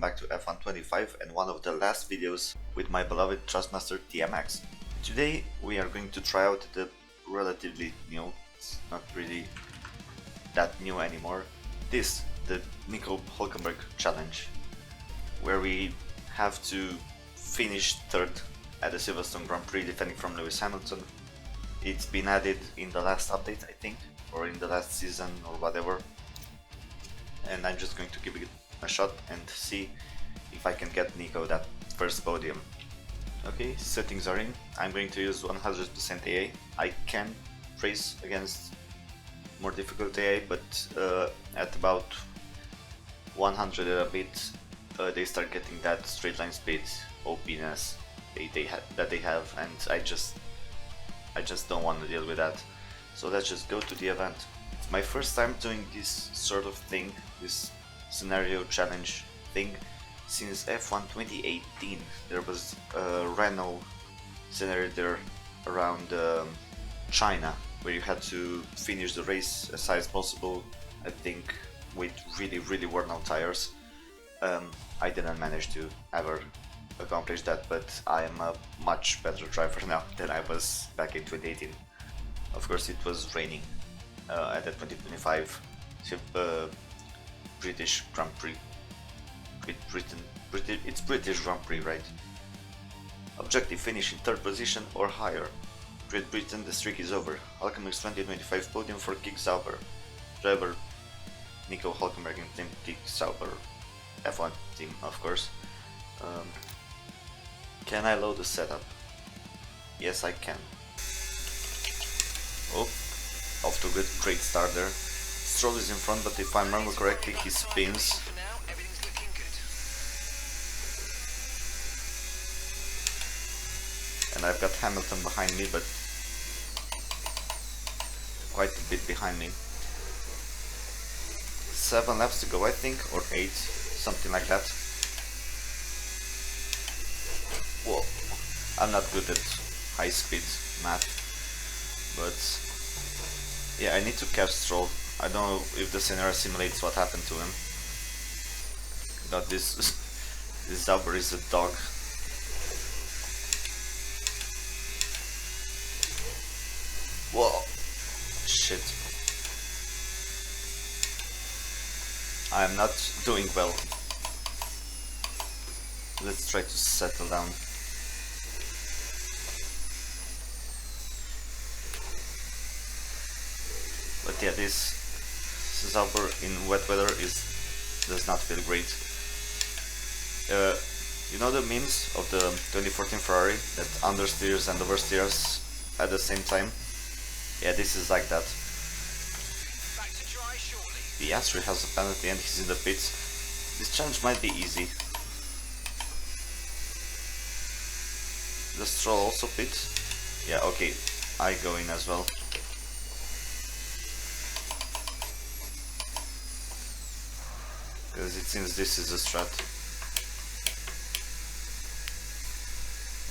back to F125 and one of the last videos with my beloved Trustmaster TMX. Today we are going to try out the relatively new, it's not really that new anymore, the Nico Hulkenberg challenge, where we have to finish third at the Silverstone Grand Prix defending from Lewis Hamilton. It's been added in the last update, I think, or in the last season or whatever, and I'm just going to give it a shot and see if I can get Nico that first podium. Okay, settings are in. I'm going to use 100% AA. I can race against more difficult AA, but at about 100 and a bit they start getting that straight line speed OPness that they have, and I just don't want to deal with that. So let's just go to the event. It's my first time doing this sort of thing, this scenario challenge thing, since F1 2018. There was a Renault scenario there around China, where you had to finish the race as high as possible, I think with really worn out tires. I didn't manage to ever accomplish that, but I am a much better driver now than I was back in 2018. Of course, it was raining at the 2025 British Grand Prix. It's British Grand Prix, right? Objective: finish in third position or higher. Great Britain, the streak is over. Hulkenberg's 2025 podium for Kick Sauber. Driver Nico Hulkenberg and Team Kick Sauber. F1 team, of course. Can I load the setup? Yes, I can. Oh, off to a great start there. Stroll is in front, but if I remember correctly, he spins. And I've got Hamilton behind me, but quite a bit behind me. 7 laps to go, I think, or 8, something like that. Whoa, I'm not good at high speed math, but yeah, I need to catch Stroll. I don't know if the scenario simulates what happened to him. God, this Sauber is a dog. Whoa, shit. I am not doing well. Let's try to settle down. But yeah, this Sauber in wet weather does not feel great. You know the memes of the 2014 Ferrari that understeers and oversteers at the same time? Yeah, this is like that. The Astro has a penalty and he's in the pits. This challenge might be easy. The Stroll also pits? Yeah, okay, I go in as well. Because it seems this is a strat.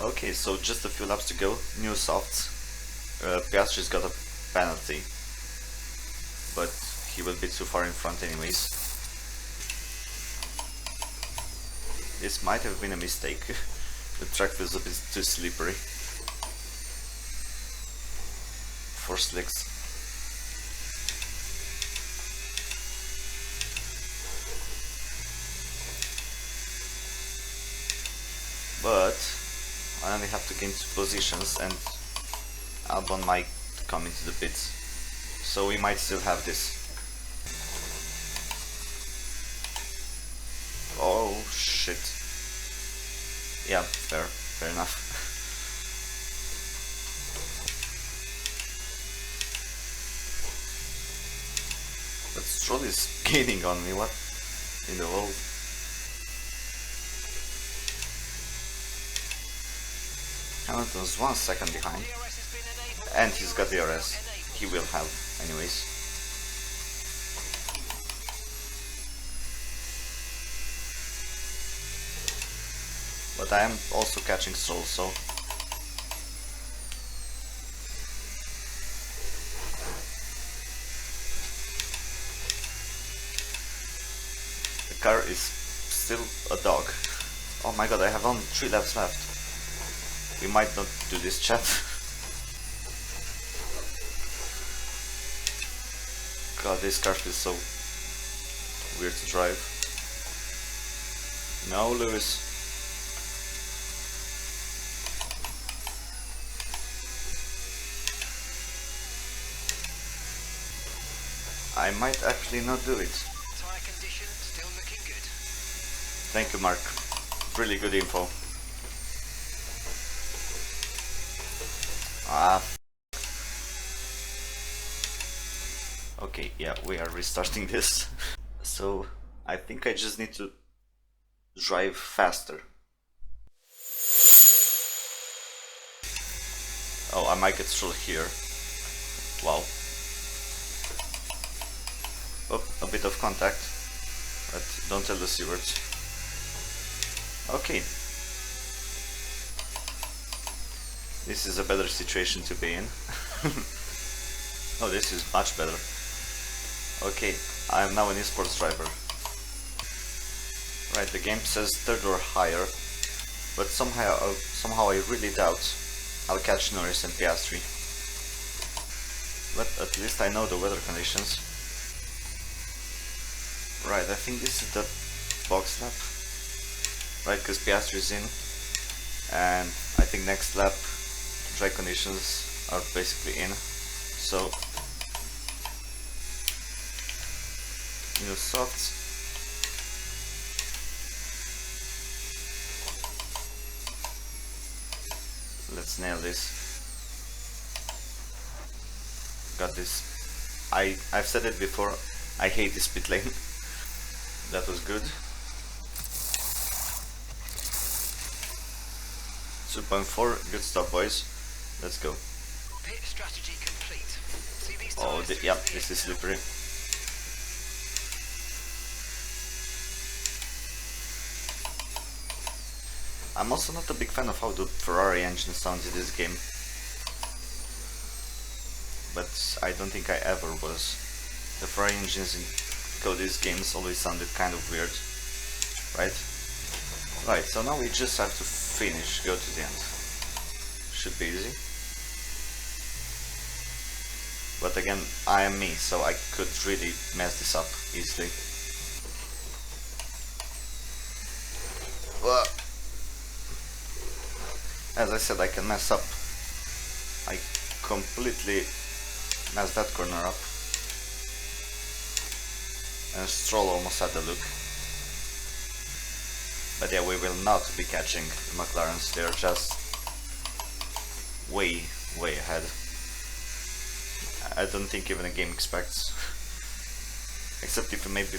Okay, so just a few laps to go. New softs. Piastri's got a penalty, but he will be too far in front anyways. This might have been a mistake. The track feels a bit too slippery for slicks. But I only have to gain 2 positions and Albon might come into the pits, so we might still have this. Oh shit. Yeah, fair enough. But Stroll is gaining on me, what in the world? Hamilton's 1 second behind, and he's got DRS. He will have, anyways. But I am also catching Stroll, so car is still a dog. Oh my god, I have only 3 laps left. We might not do this, chat. God, this car feels so weird to drive. No, Lewis. I might actually not do it. Tire condition still looking good. Thank you, Mark. Really good info. Ah. Okay, yeah, we are restarting this. So, I think I just need to drive faster. Oh, I might get through here. Wow. Oh, a bit of contact. But don't tell the C words. Okay. This is a better situation to be in. Oh, this is much better. Okay, I am now an esports driver. Right, the game says third or higher, but somehow I really doubt I'll catch Norris and Piastri. But at least I know the weather conditions. Right, I think this is the box lap. Right, because Piastri is in, and I think next lap dry conditions are basically in. So new softs. Let's nail this. Got this. I've said it before, I hate this pit lane. That was good. 2.4, good stuff, boys. Let's go. Pit strategy complete. See these Oh, yeah, this is slippery. I'm also not a big fan of how the Ferrari engine sounds in this game. But I don't think I ever was. The Ferrari engines in Cody's games always sounded kind of weird. Right? Right, so now we just have to finish, go to the end. Should be easy. But again, I am me, so I could really mess this up easily. Well, as I said, I can mess up. I completely messed that corner up. And Stroll almost had the look. But yeah, we will not be catching the McLarens, they're just way ahead. I don't think even the game expects. Except if you maybe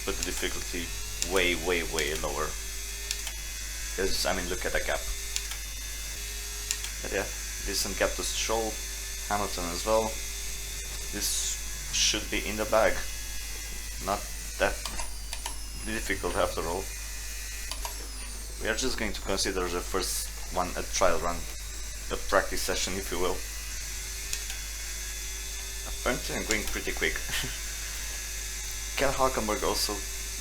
put the difficulty way lower. Because, I mean, look at the gap. But yeah, decent gap to Stroll, Hamilton as well. This should be in the bag. Not that difficult after all. We are just going to consider the first one a trial run, a practice session if you will. Apparently I'm going pretty quick. Can Hulkenberg also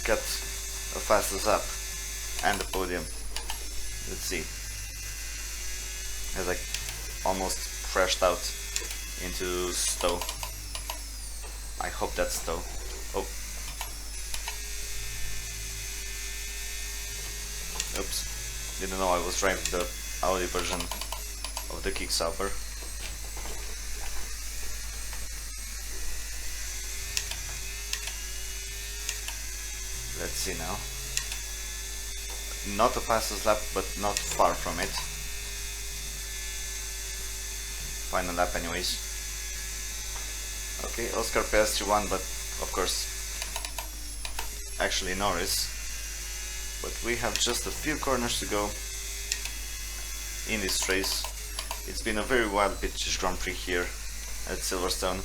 get a fastest lap and the podium? Let's see. As I almost crashed out into Stowe. I hope that's Stowe. Oh. Oops. Didn't know I was driving the Audi version of the Kicksauber. Let's see now. Not a fastest lap, but not far from it. Final lap anyways. Okay, Oscar Piastri won, but of course, actually Norris. But we have just a few corners to go in this race. It's been a very wild British Grand Prix here at Silverstone.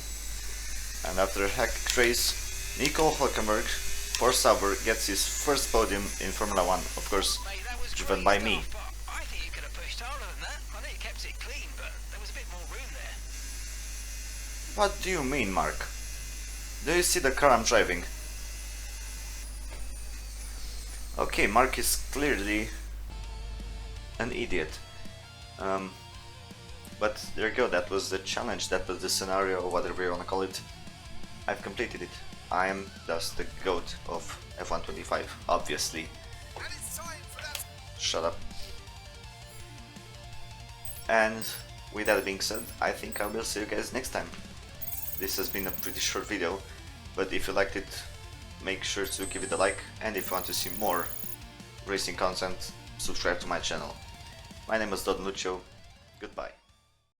And after a hectic race, Nico Hulkenberg, for Sauber, gets his first podium in Formula 1, of course, driven by me. I think you could have pushed harder than that. I know you kept it clean, but there was a bit more room there. What do you mean, Mark? Do you see the car I'm driving? Okay, Mark is clearly an idiot. But there you go, that was the challenge, that was the scenario, whatever you wanna call it. I've completed it. I am thus the GOAT of F125, obviously. Shut up. And with that being said, I think I will see you guys next time. This has been a pretty short video, but if you liked it, make sure to give it a like, and if you want to see more racing content, subscribe to my channel. My name is Don Lucio, goodbye.